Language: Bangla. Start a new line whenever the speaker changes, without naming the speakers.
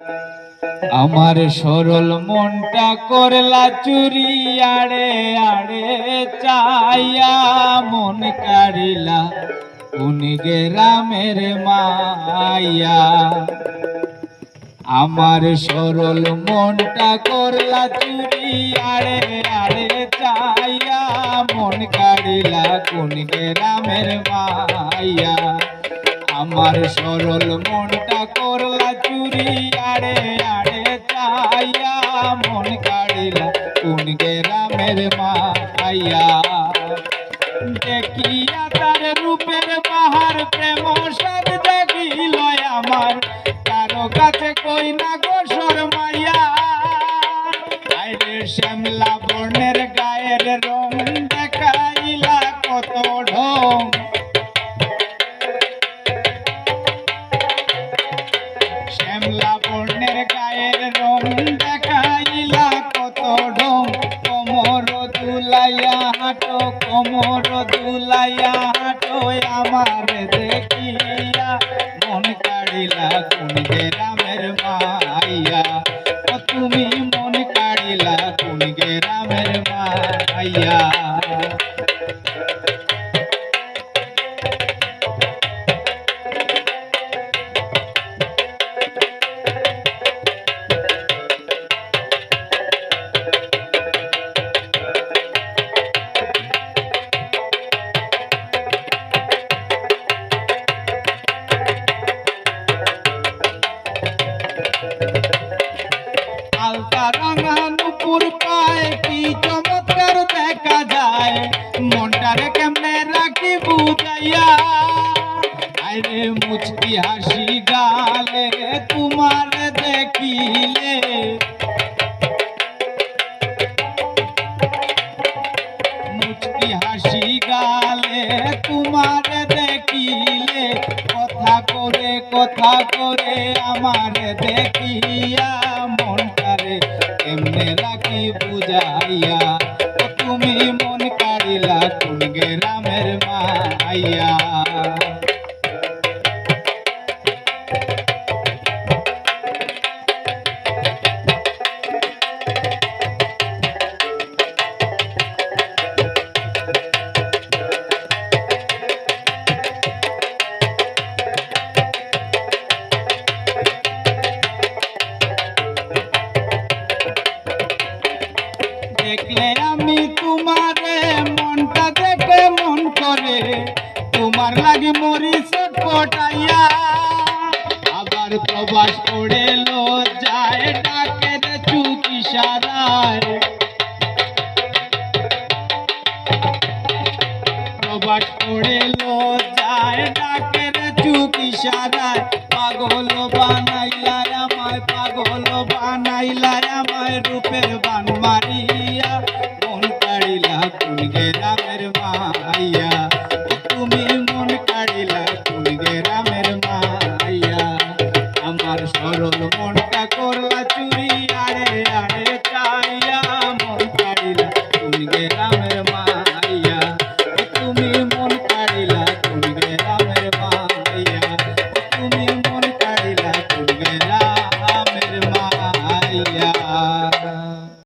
আমার সরল মনটা করলা চুরি আড়ে আড়ে চাইয়া মন কাড়িলা কোন গ্রামের মাইয়া। আমার সরল মনটা করলা চুরি আড়ে আড়ে চাইয়া মন কাড়িলা কোন গ্রামের মাইয়া। আমার সরল মনটা করলা চুরি আড়ে আড়ে চাইয়া মন কাড়িলা কোন গ্রামের মাইয়া। দেখিয়া তার রূপের বাহার প্রেম সাদ জাগিল আমার, কারো কাছে কই না গোসর মাইয়া। আইরে শ্যামলা বর্ণের গায়ের রং দেখাইলা কত ঢং, শ্যামলা বর্ণের গায়ের রং দেখাইলা কত ঢং। কোমর দুলাইয়া হাঁটো, কোমর দুলাইয়া হাঁটো আমার দেখিয়া মন কাড়িলা কোন গ্রামের মাইয়া। তুমি মন কাড়িলা কোন গ্রামের মাইয়া। আলতা রাঙা নুপুর পায় কি চমৎকার দেখা যায়, মনটারে কেমনে রাখি বুঝাইয়া। আরে মুচকি হাসি গালে তোমার দেখিলে, মুচকি হাসি গালে তোমার দেখিলে, কথা করে আমার দেখিয়া মনটারে এমনে রাখি বুঝাইয়া। তুমি মন কাড়িলা কোন গ্রামের মাইয়া। দেখলে আমি তোমারে মনটা দেখে মন করে, তোমার লাগে মরি ছটফটাইয়া। আবার প্রবাস করে লজ্জায় ডাকে রে চুপ ইশারায়, প্রবাস করে লজ্জায় ডাকে রে চুপ ইশারায়। পাগল বানাইলা আমায়, পাগল বানাইলা আমায় রূপের বান মারিয়া মন কাড়িলা কোন গ্রামের মাইয়া। তুমি মন কাড়িলা কোন গ্রামের মাইয়া। আমার সরল মনটা করলা চুরি আড়ে আড়ে চাইয়া মন কাড়িলা কোন গ্রামের মাইয়া।